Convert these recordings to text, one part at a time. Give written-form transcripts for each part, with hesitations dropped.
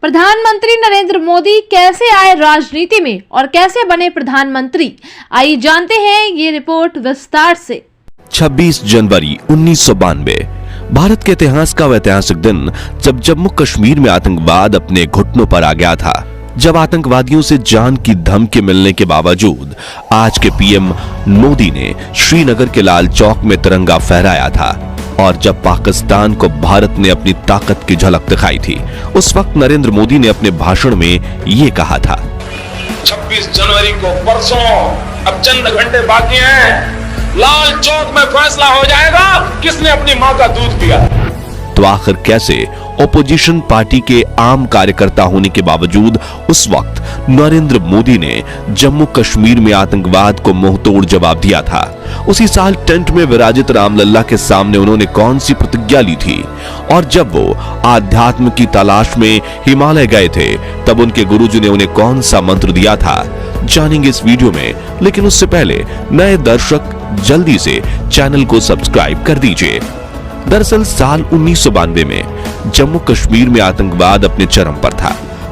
प्रधानमंत्री नरेंद्र मोदी कैसे आए राजनीति में और कैसे बने प्रधानमंत्री, आइए जानते हैं ये रिपोर्ट विस्तार से। 26 जनवरी 1992 भारत के इतिहास का वह ऐतिहासिक दिन जब जम्मू कश्मीर में आतंकवाद अपने घुटनों पर आ गया था। जब आतंकवादियों से जान की धमकी मिलने के बावजूद आज के पीएम मोदी ने श्रीनगर के लाल चौक में तिरंगा फहराया था और जब पाकिस्तान को भारत ने अपनी ताकत की झलक दिखाई थी, उस वक्त नरेंद्र मोदी ने अपने भाषण में ये कहा था, 26 जनवरी को परसों अब चंद घंटे बाकी हैं, लाल चौक में फैसला हो जाएगा किसने अपनी मां का दूध पिया। तो आखिर कैसे ओपोजिशन पार्टी के आम कार्यकर्ता होने के बावजूद उस वक्त नरेंद्र मोदी ने जम्मू कश्मीर में आतंकवाद को मुंहतोड़ जवाब दिया था। उसी साल टेंट में विराजित रामलल्ला के सामने उन्होंने कौन सी प्रतिज्ञा ली थी और जब वो आध्यात्म की तलाश में हिमालय गए थे तब उनके गुरुजी ने उन्हें कौन सा मंत्र दिया था, जानेंगे इस वीडियो में। लेकिन उससे पहले नए दर्शक जल्दी से चैनल को सब्सक्राइब कर दीजिए। दरअसल साल 1992 में जम्मू कश्मीर में आतंकवाद अपने चरम पर था।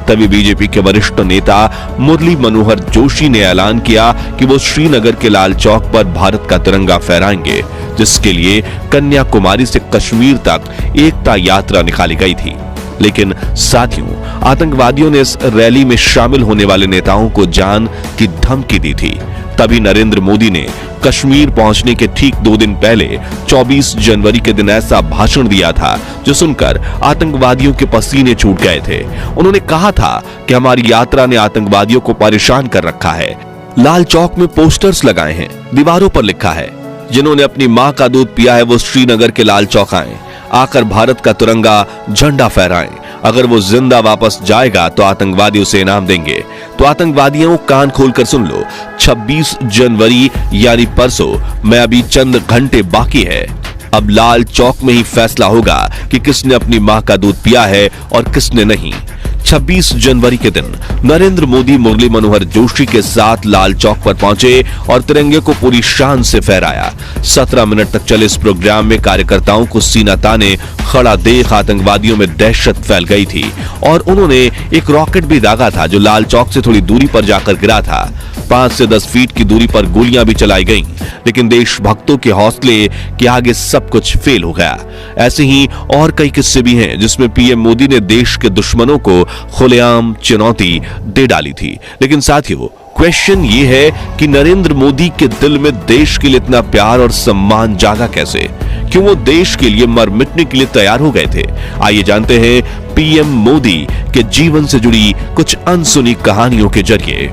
तभी बीजेपी के वरिष्ठ नेता मुरली मनोहर जोशी ने ऐलान किया कि वो श्रीनगर के लाल चौक पर भारत का तिरंगा फहराएंगे, जिसके लिए कन्याकुमारी से कश्मीर तक एकता यात्रा निकाली गई थी। लेकिन साथियों, आतंकवादियों ने इस रैली में शामिल होने वाले नेताओं को जान की धमकी दी थी। तभी नरेंद्र मोदी ने कश्मीर पहुंचने के ठीक 2 दिन पहले 24 जनवरी के दिन ऐसा भाषण दिया था जो सुनकर आतंकवादियों के पसीने छूट गए थे। उन्होंने कहा था कि हमारी यात्रा ने आतंकवादियों को परेशान कर रखा है। लाल चौक में पोस्टर्स लगाए हैं, दीवारों पर लिखा है, जिन्होंने अपनी मां का दूध पिया है वो श्रीनगर के लाल चौक आए, आकर भारत का तिरंगा झंडा फहराएं। अगर वो जिंदा वापस जाएगा तो आतंकवादी उसे इनाम देंगे। तो आतंकवादियों कान खोलकर सुन लो, 26 जनवरी यानी परसों में अभी चंद घंटे बाकी है। अब लाल चौक में ही फैसला होगा कि किसने अपनी मां का दूध पिया है और किसने नहीं। 26 जनवरी के दिन नरेंद्र मोदी मुरली मनोहर जोशी के साथ लाल चौक पर पहुंचे और तिरंगे को पूरी शान से फहराया। 17 मिनट तक चले इस प्रोग्राम में कार्यकर्ताओं को सीना ताने खड़ा देख आतंकवादियों में दहशत फैल गई थी और उन्होंने एक रॉकेट भी दागा था जो लाल चौक से थोड़ी दूरी पर जाकर गिरा था। 5 से 10 फीट की दूरी पर गोलियां भी चलाई गईं, लेकिन देशभक्तों के हौसले के आगे सब कुछ फेल हो गया। ऐसे ही और कई किस्से भी हैं जिसमें पीएम मोदी ने देश के दुश्मनों को खुलेआम चुनौती दे डाली थी। लेकिन साथियों, क्वेश्चन ये है कि नरेंद्र मोदी के दिल में देश के लिए इतना प्यार और सम्मान जागा कैसे? क्यों वो देश के लिए मर मिटने के लिए तैयार हो गए थे? आइए जानते हैं पीएम मोदी के जीवन से जुड़ी कुछ अनसुनी कहानियों के जरिए।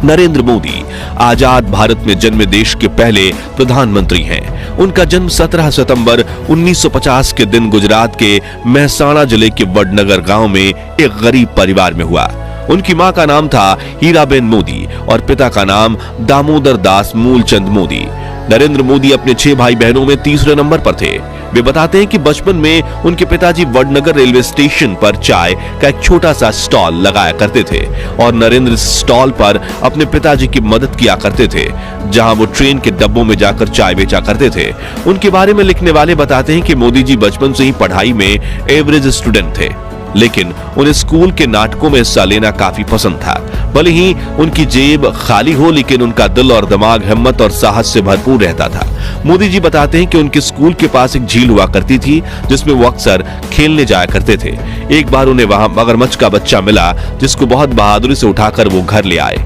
नरेंद्र मोदी आजाद भारत में जन्मे देश के पहले प्रधानमंत्री हैं। उनका जन्म 17 सितंबर 1950 के दिन गुजरात के मेहसाणा जिले के वडनगर गांव में एक गरीब परिवार में हुआ। उनकी मां का नाम था हीराबेन मोदी और पिता का नाम दामोदर दास मूलचंद मोदी। नरेंद्र मोदी अपने 6 भाई बहनों में तीसरे नंबर पर थे। वे बताते हैं कि बचपन में उनके पिताजी वडनगर रेलवे स्टेशन पर चाय का एक छोटा सा स्टॉल लगाया करते थे और नरेंद्र इस स्टॉल पर अपने पिताजी की मदद किया करते थे, जहां वो ट्रेन के डब्बों में जाकर चाय बेचा करते थे। उनके बारे में लिखने वाले बताते हैं कि मोदी जी बचपन से ही पढ़ाई में एवरेज स्टूडेंट थे, लेकिन उन्हें स्कूल के नाटकों में हिस्सा लेना काफी पसंद था। भले ही उनकी जेब खाली हो, लेकिन उनका दिल और दिमाग हिम्मत और साहस से भरपूर रहता था। मोदी जी बताते हैं कि उनके स्कूल के पास एक झील हुआ करती थी जिसमें वो अक्सर खेलने जाया करते थे। एक बार उन्हें वहां मगरमच्छ का बच्चा मिला जिसको बहुत बहादुरी से उठाकर वो घर ले आए,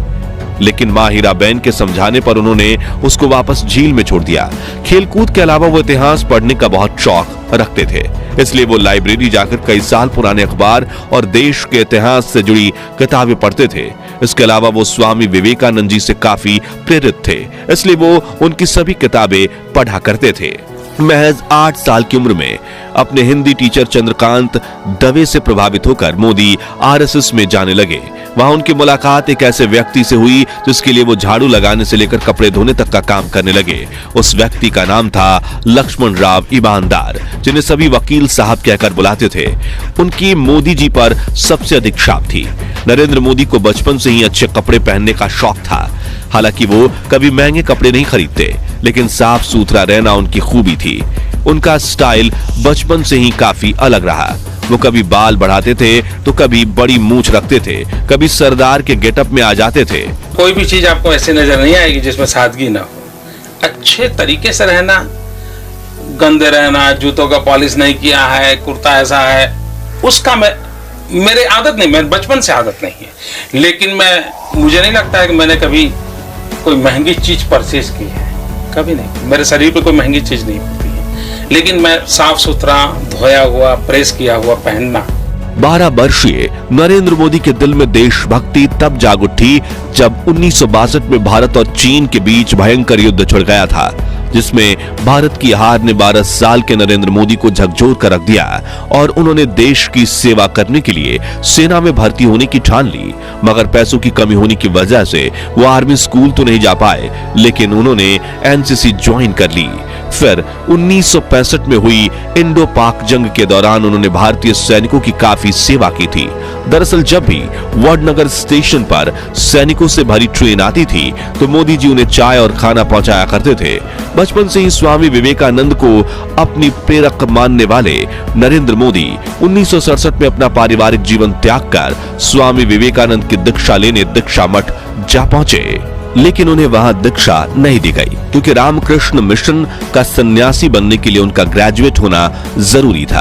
लेकिन मां हीराबेन के समझाने पर उन्होंने उसको वापस झील में छोड़ दिया। खेलकूद के अलावा वो इतिहास पढ़ने का बहुत शौक रखते थे, इसलिए वो लाइब्रेरी जाकर कई साल पुराने अखबार और देश के इतिहास से जुड़ी किताबें पढ़ते थे। इसके अलावा वो स्वामी विवेकानंद जी से काफी प्रेरित थे, इसलिए वो उनकी सभी किताबें पढ़ा करते थे। महज 8 साल की उम्र में अपने हिंदी टीचर चंद्रकांत दवे से प्रभावित होकर मोदी आरएसएस में जाने लगे। वहां उनकी मुलाकात एक ऐसे व्यक्ति से हुई जिसके लिए वो झाड़ू लगाने से लेकर कपड़े धोने तक का काम करने लगे। उस व्यक्ति का नाम था लक्ष्मण राव ईमानदार, जिन्हें सभी वकील साहब कहकर बुलाते थे। उनकी मोदी जी पर सबसे अधिक छाप थी। नरेंद्र मोदी को बचपन से ही अच्छे कपड़े पहनने का शौक था। हालांकि वो कभी महंगे कपड़े नहीं खरीदते, लेकिन साफ सुथरा रहना उनकी खूबी थी। उनका स्टाइल बचपन से ही काफी अलग रहा। वो कभी बाल बढ़ाते थे तो कभी बड़ी मूंछ रखते थे, कभी सरदार के गेटअप में आ जाते थे। कोई भी चीज आपको ऐसे नजर नहीं आएगी जिसमें सादगी ना हो। अच्छे तरीके से रहना, गंदे रहना, जूतों का पॉलिश नहीं किया है, कुर्ता ऐसा है, उसका मेरे आदत नहीं, मैं बचपन से आदत नहीं है। लेकिन मुझे नहीं लगता है कि मैंने कभी कोई महंगी चीज परचेज की है, कभी नहीं। मेरे शरीर पे कोई महंगी चीज नहीं होती है, लेकिन मैं साफ सुथरा, धोया हुआ, प्रेस किया हुआ पहनना। 12 वर्षीय नरेंद्र मोदी के दिल में देशभक्ति तब जाग उठी जब 1962 में भारत और चीन के बीच भयंकर युद्ध छिड़ गया था, जिसमें भारत की हार ने 12 साल के नरेंद्र मोदी को झकझोर कर रख दिया और उन्होंने देश की सेवा करने के लिए सेना में भर्ती होने की ठान ली। मगर पैसों की कमी होने की वजह से वो आर्मी स्कूल तो नहीं जा पाए, लेकिन उन्होंने एनसीसी ज्वाइन कर ली। फिर 1965 में हुई इंडो पाक जंग के दौरान उन्होंने भारतीय सैनिकों की काफी सेवा की थी। दरअसल जब भी वडनगर स्टेशन पर सैनिकों से भरी ट्रेन आती थी तो मोदी जी उन्हें चाय और खाना पहुंचाया करते थे। बचपन से ही स्वामी विवेकानंद को अपनी प्रेरक मानने वाले नरेंद्र मोदी 1967 में अपना पारिवारिक जीवन त्याग कर स्वामी विवेकानंद की दीक्षा लेने दीक्षा मठ जा पहुंचे, लेकिन उन्हें वहां दीक्षा नहीं दी गई क्योंकि रामकृष्ण मिशन का सन्यासी बनने के लिए उनका ग्रेजुएट होना जरूरी था।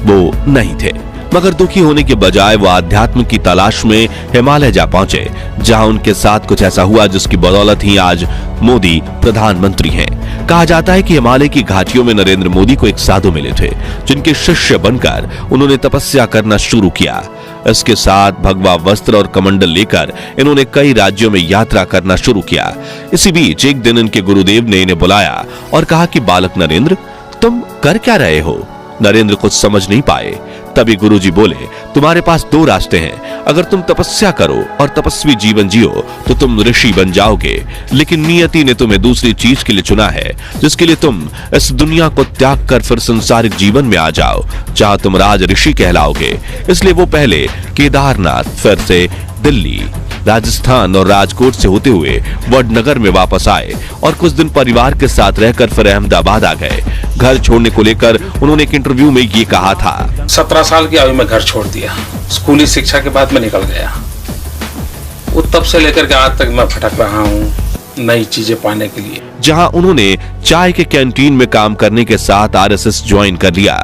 वो नहीं थे, मगर दुखी होने के बजाय वो आध्यात्म की तलाश में हिमालय जा पहुंचे, जहां उनके साथ कुछ ऐसा हुआ जिसकी बदौलत ही आज मोदी प्रधानमंत्री हैं। कहा जाता है कि हिमालय की घाटियों में नरेंद्र मोदी को एक साधु मिले थे, जिनके शिष्य बनकर उन्होंने तपस्या करना शुरू किया। इसके साथ भगवा वस्त्र और कमंडल लेकर इन्होंने कई राज्यों में यात्रा करना शुरू किया। इसी बीच एक दिन इनके गुरुदेव ने इन्हें बुलाया और कहा कि बालक नरेंद्र, तुम कर क्या रहे हो? नरेंद्र कुछ समझ नहीं पाए। तभी गुरुजी बोले, तुम्हारे पास 2 रास्ते हैं। अगर तुम तपस्या करो और तपस्वी जीवन जियो तो तुम ऋषि बन जाओगे, लेकिन नियति ने तुम्हें दूसरी चीज के लिए चुना है, जिसके लिए तुम इस दुनिया को त्याग कर फिर संसारिक जीवन में आ जाओ, जहां तुम राज ऋषि कहलाओगे। इसलिए वो पहले केदारनाथ, फिर से दिल्ली, राजस्थान और राजकोट से होते हुए वडनगर में वापस आए और कुछ दिन परिवार के साथ रहकर फिर अहमदाबाद आ गए। घर छोड़ने को लेकर उन्होंने एक इंटरव्यू में ये कहा था, 17 साल की आयु में घर छोड़ दिया। स्कूली शिक्षा के बाद मैं निकल गया। वो तब से लेकर के आज तक मैं भटक रहा हूँ नई चीजें पाने के लिए। जहां उन्होंने चाय के कैंटीन में काम करने के साथ आरएसएस ज्वाइन कर लिया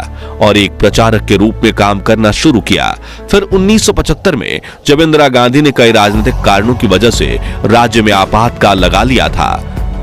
और एक प्रचारक के रूप में काम करना शुरू किया। फिर 1975 में जब इंदिरा गांधी ने कई राजनीतिक कारणों की वजह से राज्य में आपातकाल लगा लिया था,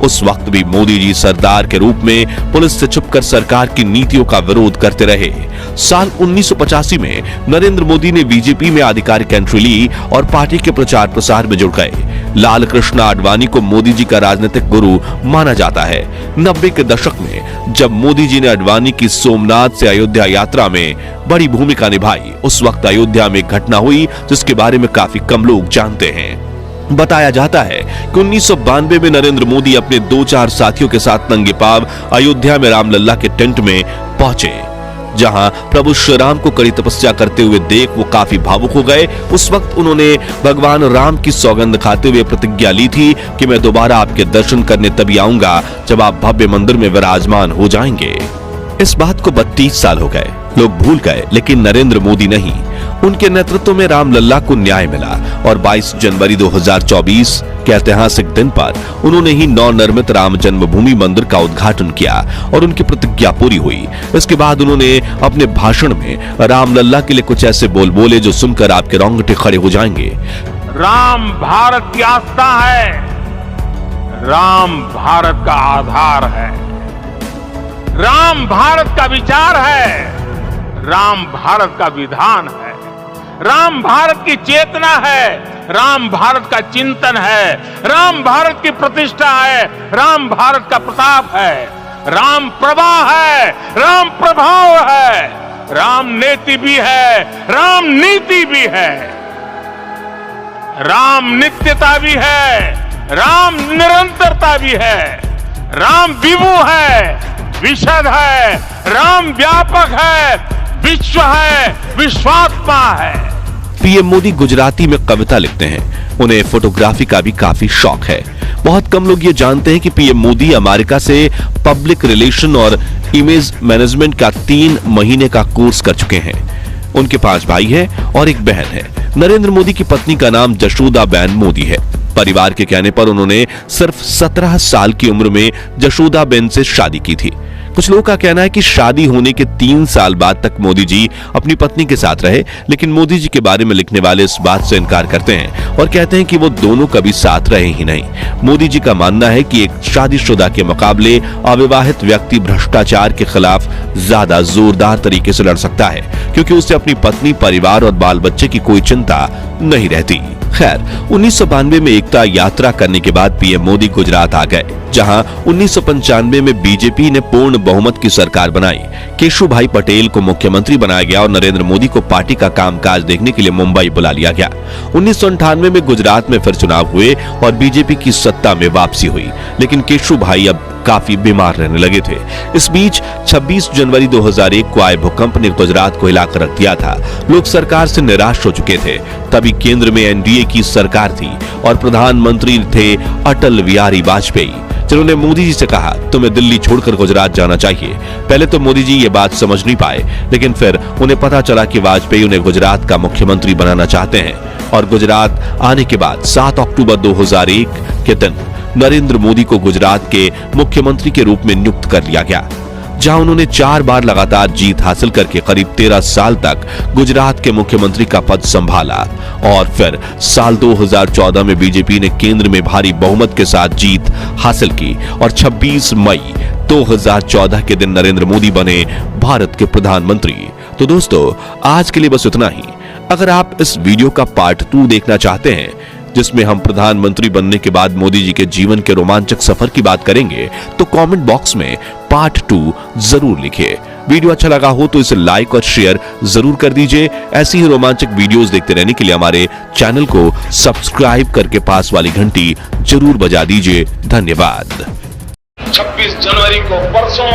उस वक्त भी मोदी जी सरदार के रूप में पुलिस से छुपकर सरकार की नीतियों का विरोध करते रहे। साल 1985 में नरेंद्र मोदी ने बीजेपी में आधिकारिक एंट्री ली और पार्टी के प्रचार प्रसार में जुड़ गए। लाल कृष्ण आडवाणी को मोदी जी का राजनीतिक गुरु माना जाता है। 90 के दशक में जब मोदी जी ने आडवाणी की सोमनाथ से अयोध्या यात्रा में बड़ी भूमिका निभाई, उस वक्त अयोध्या में एक घटना हुई जिसके बारे में काफी कम लोग जानते हैं। बताया जाता है कि 1992 में नरेंद्र मोदी अपने 2-4 साथियों के साथ नंगे पांव अयोध्या में रामलला के टेंट में पहुंचे, जहां प्रभु श्री राम को कड़ी तपस्या करते हुए देख वो काफी भावुक हो गए। उस वक्त उन्होंने भगवान राम की सौगंध खाते हुए प्रतिज्ञा ली थी कि मैं दोबारा आपके दर्शन करने तभी आऊंगा जब आप भव्य मंदिर में विराजमान हो जाएंगे। इस बात को 32 साल हो गए, लोग भूल गए, लेकिन नरेंद्र मोदी नहीं। उनके नेतृत्व में रामलला को न्याय मिला और 22 जनवरी 2024 के ऐतिहासिक दिन पर उन्होंने ही नवनिर्मित राम जन्मभूमि मंदिर का उद्घाटन किया और उनकी प्रतिज्ञा पूरी हुई। इसके बाद उन्होंने अपने भाषण में रामलला के लिए कुछ ऐसे बोल बोले जो सुनकर आपके रोंगटे खड़े हो जाएंगे। राम भारत की आस्था है, राम भारत का आधार है, राम भारत का विचार है, राम भारत का विधान है, राम भारत की चेतना है, राम भारत का चिंतन है, राम भारत की प्रतिष्ठा है, राम भारत का प्रताप है, राम प्रवाह है, राम प्रभाव है, राम नेति भी है, राम नीति भी है, राम नित्यता भी है, राम निरंतरता भी है, राम विभु है, विशद है, राम व्यापक है, विश्व है, विश्वात्मा है। पीएम मोदी गुजराती में कविता लिखते हैं। उन्हें फोटोग्राफी का भी काफी शौक है। बहुत कम लोग ये जानते हैं कि पीएम मोदी अमेरिका से पब्लिक रिलेशन और इमेज मैनेजमेंट का 3 महीने का कोर्स कर चुके हैं। उनके 5 भाई हैं और एक बहन है। नरेंद्र मोदी की पत्नी का नाम जशोदाबेन मोदी है। परिवार के कहने पर उन्होंने सिर्फ 17 साल की उम्र में जशोदाबेन से शादी की थी। कुछ लोगों का कहना है कि शादी होने के 3 साल बाद तक मोदी जी अपनी पत्नी के साथ रहे, लेकिन मोदी जी के बारे में लिखने वाले इस बात से इनकार करते हैं और कहते हैं कि वो दोनों कभी साथ रहे ही नहीं। मोदी जी का मानना है कि एक शादीशुदा के मुकाबले अविवाहित व्यक्ति भ्रष्टाचार के खिलाफ ज्यादा जोरदार तरीके से लड़ सकता है, क्योंकि उसे अपनी पत्नी, परिवार और बाल बच्चे की कोई चिंता नहीं रहती। खैर, 1992 में एकता यात्रा करने के बाद पीएम मोदी गुजरात आ गए, जहां 1995 में बीजेपी ने पूर्ण बहुमत की सरकार बनाई। केशुभाई पटेल को मुख्यमंत्री बनाया गया और नरेंद्र मोदी को पार्टी का कामकाज देखने के लिए मुंबई बुला लिया गया। 1998 में गुजरात में फिर चुनाव हुए और बीजेपी की सत्ता में वापसी हुई, लेकिन केशुभाई अब काफी बीमार रहने लगे थे। इस बीच 26 जनवरी 2001 को आए भूकंप ने गुजरात को हिलाकर रख दिया था। लोग सरकार से निराश हो चुके थे। तभी केंद्र में एनडीए की सरकार थी और प्रधानमंत्री थे अटल बिहारी वाजपेयी, जिन्होंने मोदी जी से कहा, तुम्हें दिल्ली छोड़कर गुजरात जाना चाहिए। पहले तो मोदी जी ये बात समझ नहीं पाए, लेकिन फिर उन्हें पता चला कि वाजपेयी उन्हें गुजरात का मुख्यमंत्री बनाना चाहते हैं और गुजरात आने के बाद 7 अक्टूबर 2001 के दिन नरेंद्र मोदी को गुजरात के मुख्यमंत्री के रूप में नियुक्त कर लिया गया, जहां उन्होंने 4 बार लगातार जीत हासिल करके करीब 13 साल तक गुजरात के मुख्यमंत्री का पद संभाला। और फिर साल 2014 में बीजेपी ने केंद्र में भारी बहुमत के साथ जीत हासिल की और 26 मई 2014 के दिन नरेंद्र मोदी बने भारत के प्रधानमंत्री। तो दोस्तों, आज के लिए बस इतना ही। अगर आप इस वीडियो का पार्ट 2 देखना चाहते हैं, जिसमें हम प्रधानमंत्री बनने के बाद मोदी जी के जीवन के रोमांचक सफर की बात करेंगे, तो कमेंट बॉक्स में पार्ट 2 जरूर लिखिए। वीडियो अच्छा लगा हो तो इसे लाइक और शेयर जरूर कर दीजिए। ऐसी ही रोमांचक वीडियोस देखते रहने के लिए हमारे चैनल को सब्सक्राइब करके पास वाली घंटी जरूर बजा दीजिए। धन्यवाद। 26 जनवरी को परसों,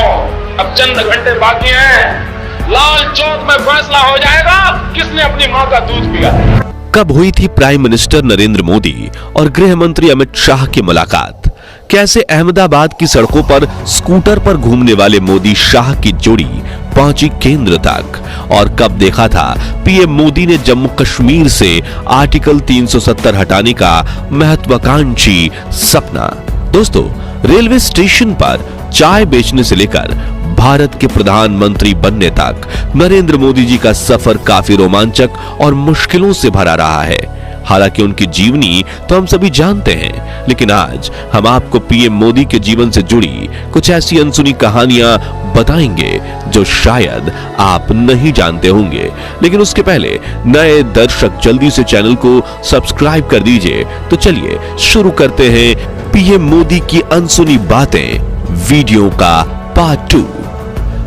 अब चंद घंटे बाकी हैं, लाल चौक में फैसला हो जाएगा किसने अपनी मां का दूध पिया। कब हुई थी प्राइम मिनिस्टर नरेंद्र मोदी और गृह मंत्री अमित शाह की मुलाकात? कैसे अहमदाबाद की सड़कों पर स्कूटर पर घूमने वाले मोदी शाह की जोड़ी पहुंची केंद्र तक? और कब देखा था पीएम मोदी ने जम्मू कश्मीर से आर्टिकल 370 हटाने का महत्वाकांक्षी सपना? दोस्तों, रेलवे स्टेशन पर चाय बेचने से लेकर भारत के प्रधानमंत्री बनने तक नरेंद्र मोदी जी का सफर काफी रोमांचक और मुश्किलों से भरा रहा है। हालांकि उनकी जीवनी तो हम सभी जानते हैं, लेकिन आज हम आपको पीएम मोदी के जीवन से जुड़ी कुछ ऐसी अनसुनी कहानियां बताएंगे जो शायद आप नहीं जानते होंगे। लेकिन उसके पहले नए दर्शक जल्दी से चैनल को सब्सक्राइब कर दीजिए। तो चलिए शुरू करते हैं पीएम मोदी की अनसुनी बातें वीडियो का पार्ट 2।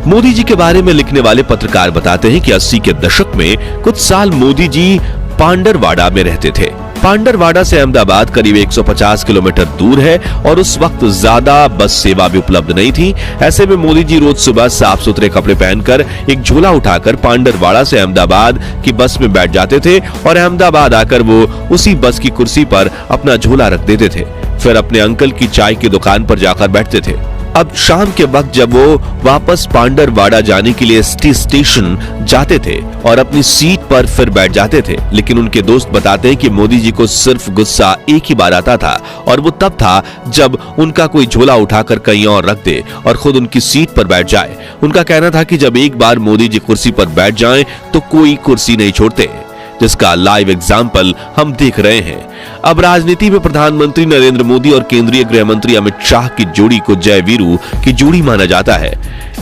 मोदी जी के बारे में लिखने वाले पत्रकार बताते हैं कि 80 के दशक में कुछ साल मोदी जी पांडरवाड़ा में रहते थे। पांडरवाड़ा से अहमदाबाद करीब 150 किलोमीटर दूर है और उस वक्त ज्यादा बस सेवा भी उपलब्ध नहीं थी। ऐसे में मोदी जी रोज सुबह साफ सुथरे कपड़े पहनकर एक झोला उठाकर पांडरवाड़ा से अहमदाबाद की बस में बैठ जाते थे और अहमदाबाद आकर वो उसी बस की कुर्सी पर अपना झोला रख देते थे। फिर अपने अंकल की चाय की दुकान पर जाकर बैठते थे। अब शाम के वक्त जब वो वापस पांडरवाड़ा जाने के लिए स्टेशन जाते थे और अपनी सीट पर फिर बैठ जाते थे, लेकिन उनके दोस्त बताते हैं कि मोदी जी को सिर्फ गुस्सा एक ही बार आता था और वो तब था जब उनका कोई झोला उठाकर कहीं और रख दे और खुद उनकी सीट पर बैठ जाए। उनका कहना था कि जब एक बार मोदी जी कुर्सी पर बैठ जाएं तो कोई कुर्सी नहीं छोड़ते, जिसका लाइव एग्जाम्पल हम देख रहे हैं। अब राजनीति में प्रधानमंत्री नरेंद्र मोदी और केंद्रीय गृह मंत्री अमित शाह की जोड़ी को जय वीरू की जोड़ी माना जाता है।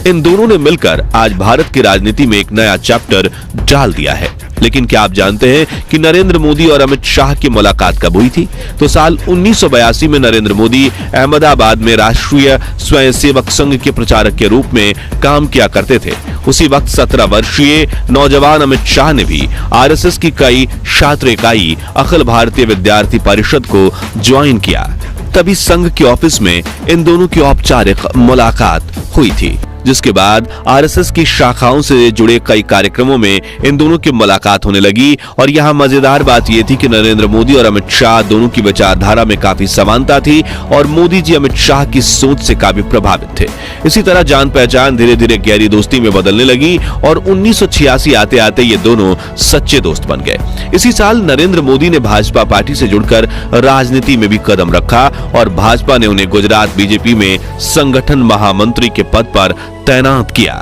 इन दोनों ने मिलकर आज भारत की राजनीति में एक नया चैप्टर डाल दिया है। लेकिन क्या आप जानते हैं कि नरेंद्र मोदी और अमित शाह की मुलाकात कब हुई थी? तो साल 1982 में नरेंद्र मोदी अहमदाबाद में राष्ट्रीय स्वयंसेवक संघ के प्रचारक के रूप में काम किया करते थे। उसी वक्त 17 वर्षीय नौजवान अमित शाह ने भी आरएसएस की कई छात्र इकाई अखिल भारतीय विद्यार्थी परिषद को ज्वाइन किया। तभी संघ के ऑफिस में इन दोनों की औपचारिक मुलाकात हुई थी। जिसके बाद आरएसएस की शाखाओं से जुड़े कई कार्यक्रमों में इन दोनों की मुलाकात होने लगी। और यहाँ मजेदार बात यह थी कि नरेंद्र मोदी और अमित शाह दोनों की विचारधारा में काफी समानता थी और मोदी जी अमित शाह की सोच से काफी प्रभावित थे। इसी तरह जान पहचान धीरे धीरे गहरी दोस्ती में बदलने लगी और 1986 आते आते ये दोनों सच्चे दोस्त बन गए। इसी साल नरेंद्र मोदी ने भाजपा पार्टी से जुड़कर राजनीति में भी कदम रखा और भाजपा ने उन्हें गुजरात बीजेपी में संगठन महामंत्री के पद पर तैनात किया।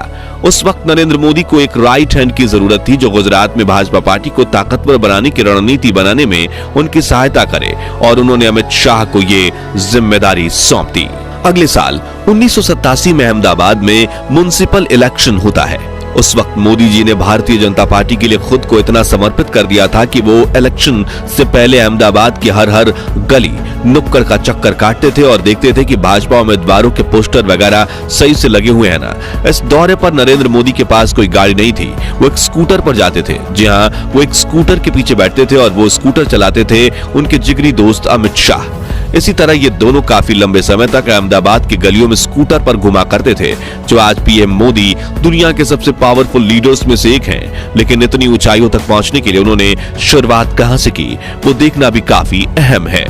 उस वक्त नरेंद्र मोदी को एक राइट हैंड की जरूरत थी जो गुजरात में भाजपा पार्टी को ताकतवर बनाने की रणनीति बनाने में उनकी सहायता करे और उन्होंने अमित शाह को ये जिम्मेदारी सौंप दी। अगले साल 1987 में अहमदाबाद में म्युनिसिपल इलेक्शन होता है। उस वक्त मोदी जी ने भारतीय जनता पार्टी के लिए खुद को इतना समर्पित कर दिया था कि वो इलेक्शन से पहले अहमदाबाद की हर गली नुक्कड़ का चक्कर काटते थे और देखते थे कि भाजपा उम्मीदवारों के पोस्टर वगैरह सही से लगे हुए हैं ना। इस दौरे पर नरेंद्र मोदी के पास कोई गाड़ी नहीं थी, वो एक स्कूटर पर जाते थे। जी हाँ, वो एक स्कूटर के पीछे बैठते थे और वो स्कूटर चलाते थे उनके जिगरी दोस्त अमित शाह। इसी तरह ये दोनों काफी लंबे समय तक अहमदाबाद की गलियों में स्कूटर पर घुमा करते थे। जो आज पीएम मोदी दुनिया के सबसे पावरफुल लीडर्स में से एक हैं, लेकिन इतनी ऊंचाइयों तक पहुंचने के लिए उन्होंने शुरुआत कहां से की, वो देखना भी काफी अहम है।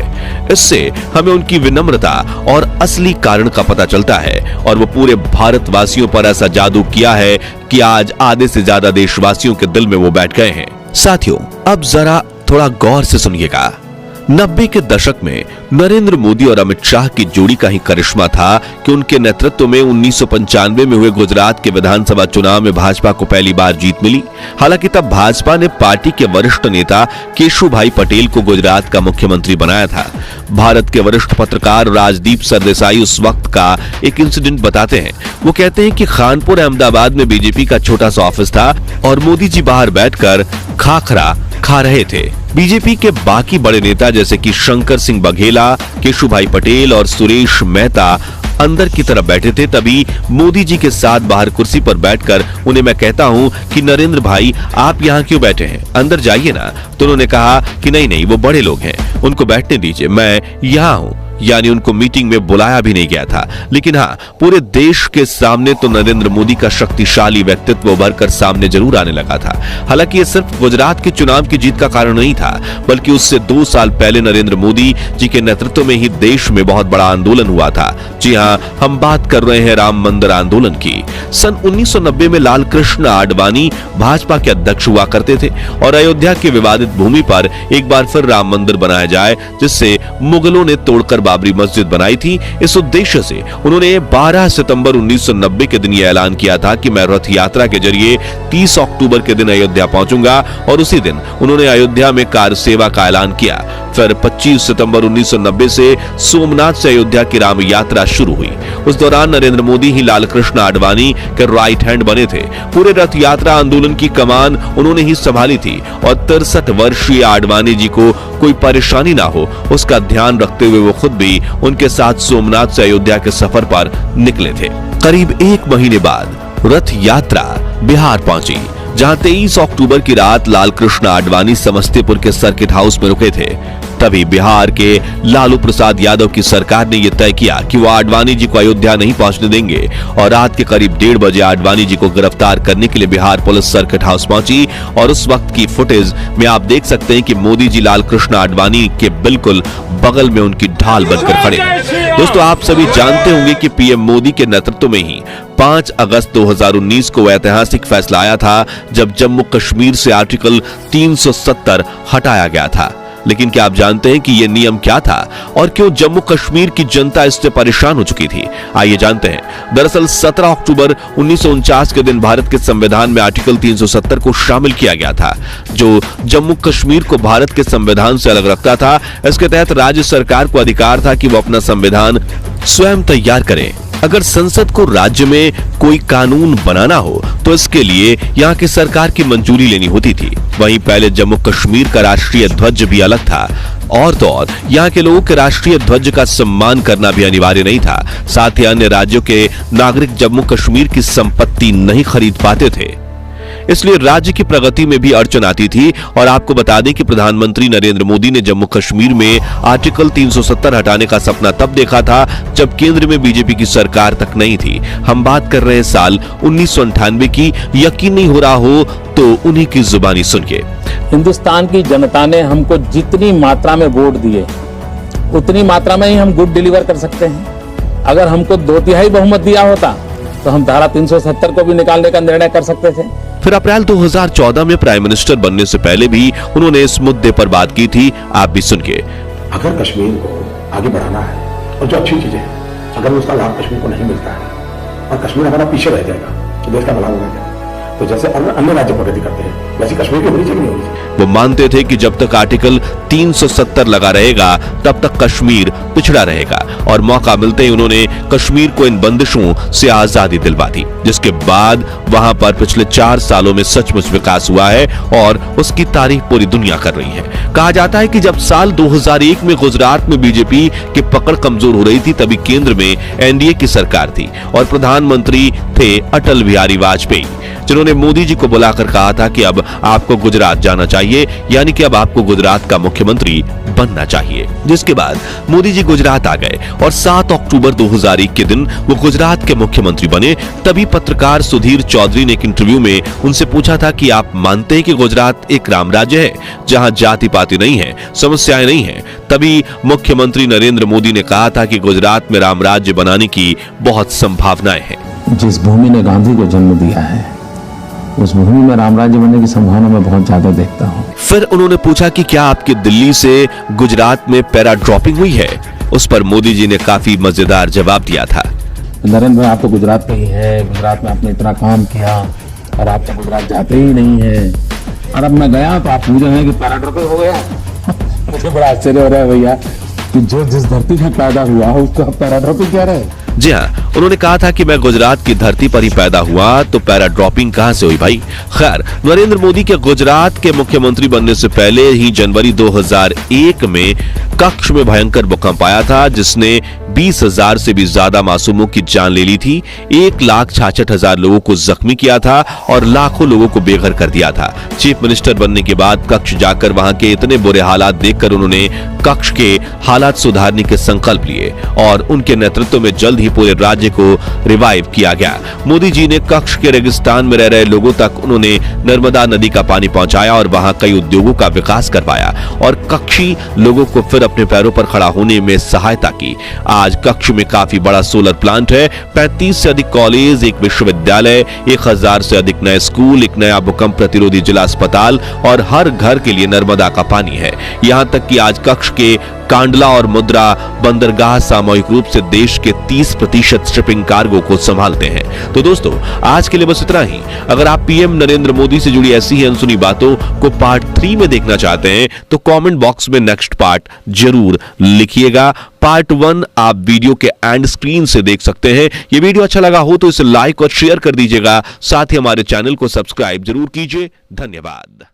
इससे हमें उनकी विनम्रता और असली कारण का पता चलता है और वो पूरे भारतवासियों पर ऐसा जादू किया है कि आज आधे से ज्यादा देशवासियों के दिल में वो बैठ गए हैं। साथियों, अब जरा थोड़ा गौर से सुनिएगा। 90 के दशक में नरेंद्र मोदी और अमित शाह की जोड़ी का ही करिश्मा था कि उनके नेतृत्व में 1995 में हुए गुजरात के विधानसभा चुनाव में भाजपा को पहली बार जीत मिली। हालांकि तब भाजपा ने पार्टी के वरिष्ठ नेता केशुभाई पटेल को गुजरात का मुख्यमंत्री बनाया था। भारत के वरिष्ठ पत्रकार राजदीप सरदेसाई उस वक्त का एक इंसिडेंट बताते हैं। वो कहते हैं कि खानपुर अहमदाबाद में बीजेपी का छोटा सा ऑफिस था और मोदी जी बाहर बैठकर खाखरा खा रहे थे। बीजेपी के बाकी बड़े नेता जैसे कि शंकर सिंह बघेला, केशुभाई पटेल और सुरेश मेहता अंदर की तरफ बैठे थे। तभी मोदी जी के साथ बाहर कुर्सी पर बैठकर उन्हें मैं कहता हूं कि नरेंद्र भाई, आप यहाँ क्यों बैठे हैं, अंदर जाइए ना। तो उन्होंने कहा कि नहीं, वो बड़े लोग हैं, उनको बैठने दीजिए, मैं यहाँ हूं। यानी उनको मीटिंग में बुलाया भी नहीं गया था। लेकिन हाँ, पूरे देश के सामने तो नरेंद्र मोदी का शक्तिशाली व्यक्तित्व उभर कर सामने जरूर आने लगा था। हालांकि ये सिर्फ गुजरात के चुनाव की जीत का कारण नहीं था, बल्कि उससे 2 साल पहले नरेंद्र मोदी जी के नेतृत्व में ही देश में बहुत बड़ा आंदोलन हुआ था। जी हाँ, हम बात कर रहे हैं राम मंदिर आंदोलन की। सन 1990 में लाल कृष्ण आडवाणी भाजपा के अध्यक्ष हुआ करते थे और अयोध्या की विवादित भूमि पर एक बार फिर राम मंदिर बनाया जाए, जिससे मुगलों ने तोड़कर बाबरी मस्जिद बनाई थी। इस उद्देश्य से उन्होंने 12 सितंबर 1990 के दिन यह ऐलान किया था कि मैं रथ यात्रा के जरिए 30 अक्टूबर के दिन अयोध्या पहुंचूंगा और उसी दिन उन्होंने अयोध्या में कार सेवा का ऐलान किया। फिर 25 सितंबर 1990 से सोमनाथ से अयोध्या की राम यात्रा शुरू हुई। उस दौरान नरेंद्र मोदी ही लाल कृष्ण आडवाणी के राइट हैंड बने थे। पूरे रथ यात्रा आंदोलन की कमान उन्होंने ही संभाली थी और 63 वर्षीय आडवाणी जी को कोई परेशानी ना हो, उसका ध्यान रखते हुए वो खुद भी उनके साथ सोमनाथ से अयोध्या के सफर पर निकले थे। करीब 1 महीने बाद रथ यात्रा बिहार पहुंची, जहां 23 अक्टूबर की रात लाल कृष्ण आडवाणी समस्तीपुर के सर्किट हाउस में रुके थे। तभी बिहार के लालू प्रसाद यादव की सरकार ने यह तय किया कि वो आडवाणी जी को अयोध्या नहीं पहुंचने देंगे और रात के करीब 1:30 बजे आडवाणी जी को गिरफ्तार करने के लिए बिहार पुलिस सर्किट हाउस पहुंची। और उस वक्त की फुटेज में आप देख सकते हैं कि मोदी जी लाल कृष्ण आडवाणी के बिल्कुल बगल में उनकी ढाल बनकर खड़े हैं। दोस्तों, आप सभी जानते होंगे कि पीएम मोदी के नेतृत्व में ही 5 अगस्त 2019 को ऐतिहासिक फैसला आया था, जब जम्मू कश्मीर से आर्टिकल 370 हटाया गया था। लेकिन क्या आप जानते हैं कि यह नियम क्या था और क्यों जम्मू कश्मीर की जनता इससे परेशान हो चुकी थी? आइए जानते हैं। दरअसल 17 अक्टूबर 1949 के दिन भारत के संविधान में आर्टिकल 370 को शामिल किया गया था, जो जम्मू कश्मीर को भारत के संविधान से अलग रखता था। इसके तहत राज्य सरकार को अधिकार था कि वो अपना संविधान स्वयं तैयार करे। अगर संसद को राज्य में कोई कानून बनाना हो तो इसके लिए यहाँ की सरकार की मंजूरी लेनी होती थी। वहीं पहले जम्मू कश्मीर का राष्ट्रीय ध्वज भी अलग था और तो और यहाँ के लोगों के राष्ट्रीय ध्वज का सम्मान करना भी अनिवार्य नहीं था। साथ ही अन्य राज्यों के नागरिक जम्मू कश्मीर की संपत्ति नहीं खरीद पाते थे। इसलिए राज्य की प्रगति में भी अड़चन आती थी। और आपको बता दें कि प्रधानमंत्री नरेंद्र मोदी ने जम्मू कश्मीर में आर्टिकल 370 हटाने का सपना तब देखा था जब केंद्र में बीजेपी की सरकार तक नहीं थी। हम बात कर रहे हैं साल 1998 की। यकीन नहीं हो रहा हो तो उन्हीं की जुबानी सुनिए। हिंदुस्तान की जनता ने हमको जितनी मात्रा में वोट दिए उतनी मात्रा में ही हम गुड डिलीवर कर सकते हैं। अगर हमको 2/3 बहुमत दिया होता तो हम धारा 370 को भी निकालने का निर्णय कर सकते थे। फिर अप्रैल 2014 में प्राइम मिनिस्टर बनने से पहले भी उन्होंने इस मुद्दे पर बात की थी। आप भी सुनिए। अगर कश्मीर को आगे बढ़ाना है और जो अच्छी चीजें हैं अगर उसका लाभ कश्मीर को नहीं मिलता है और कश्मीर हमारा पीछे रह जाएगा तो देश का भला होगा क्या? तो जैसे अन्य राज्य प्रगति करते हैं वैसे कश्मीर की होनी चाहिए, नहीं होनी चाहिए। वो मानते थे कि जब तक आर्टिकल 370 लगा रहेगा तब तक कश्मीर पिछड़ा रहेगा और मौका मिलते ही उन्होंने कश्मीर को इन बंदिशों से आजादी दिलवा दी, जिसके बाद वहां पर पिछले 4 सालों में सचमुच विकास हुआ है और उसकी तारीफ पूरी दुनिया कर रही है। कहा जाता है कि जब साल 2001 में गुजरात में बीजेपी की पकड़ कमजोर हो रही थी तभी केंद्र में एनडीए की सरकार थी और प्रधानमंत्री थे अटल बिहारी वाजपेयी, जिन्होंने मोदी जी को बुलाकर कहा था कि अब आपको गुजरात जाना चाहिए, यानी कि अब आपको गुजरात का मुख्यमंत्री बनना चाहिए। जिसके बाद मोदी जी गुजरात आ गए और 7 अक्टूबर 2001 के दिन वो गुजरात के मुख्यमंत्री बने। तभी पत्रकार सुधीर चौधरी ने एक इंटरव्यू में उनसे पूछा था कि आप मानते हैं कि गुजरात एक राम राज्य है जहां जाति पाति नहीं है, समस्याएं नहीं है? तभी मुख्यमंत्री नरेंद्र मोदी ने कहा था कि गुजरात में राम राज्य बनाने की बहुत संभावनाएं हैं। जिस भूमि ने गांधी को जन्म दिया है उस भूमि में राम राज्य बनने की संभावना मैं बहुत ज्यादा देखता हूँ। फिर उन्होंने पूछा कि क्या आपकी दिल्ली से गुजरात में पैरा ड्रॉपिंग हुई है? उस पर मोदी जी ने काफी मजेदार जवाब दिया था। नरेंद्र भाई, आप तो गुजरात में ही है, गुजरात में आपने इतना काम किया और आप तो गुजरात जाते ही नहीं है और अब मैं गया तो आप पूछ रहे हैं कि पैरा ड्रॉपिंग हो गया। मुझे बड़ा आश्चर्य हो रहा है भैया कि जो जिस धरती में पैदा हुआ उसको आप पैरा ड्रॉपिंग कह रहे हैं। जी हाँ, उन्होंने कहा था कि मैं गुजरात की धरती पर ही पैदा हुआ तो पैरा ड्रॉपिंग कहां से हुई भाई। खैर, नरेंद्र मोदी के गुजरात के मुख्यमंत्री बनने से पहले ही जनवरी 2001 में कच्छ में भयंकर भूकंप आया था जिसने 20,000 से भी ज्यादा मासूमों की जान ले ली थी, 1,66,000 लोगों को जख्मी किया था और लाखों लोगों को बेघर कर दिया था। चीफ मिनिस्टर बनने के बाद कच्छ जाकर वहां के इतने बुरे हालात देखकर उन्होंने कच्छ के हालात सुधारने के संकल्प लिए और उनके नेतृत्व में जल्द ही पूरे राज्य को रिवाइव किया गया। मोदी जी ने कच्छ के रेगिस्तान में रह रहे लोगों तक उन्होंने नर्मदा नदी का पानी पहुंचाया और वहां कई उद्योगों का विकास करवाया और कच्छी लोगों को फिर अपने पैरों पर खड़ा होने में सहायता की। आज कच्छ में काफी बड़ा सोलर प्लांट है, 35 से अधिक कॉलेज, एक विश्वविद्यालय, 1000 से अधिक नए स्कूल, एक नया भूकंप प्रतिरोधी जिला अस्पताल और हर घर के लिए नर्मदा का पानी है। यहां तक कि आज कच्छ के कांडला और मुद्रा बंदरगाह सामूहिक रूप से देश के 30% शिपिंग कार्गो को संभालते हैं। तो दोस्तों, आज के लिए बस इतना ही। अगर आप पीएम नरेंद्र मोदी से जुड़ी ऐसी ही अनसुनी बातों को पार्ट 3 में देखना चाहते हैं तो कमेंट बॉक्स में नेक्स्ट पार्ट जरूर लिखिएगा। पार्ट 1 आप वीडियो के एंड स्क्रीन से देख सकते हैं। ये वीडियो अच्छा लगा हो तो इसे लाइक और शेयर कर दीजिएगा। साथ ही हमारे चैनल को सब्सक्राइब जरूर कीजिए। धन्यवाद।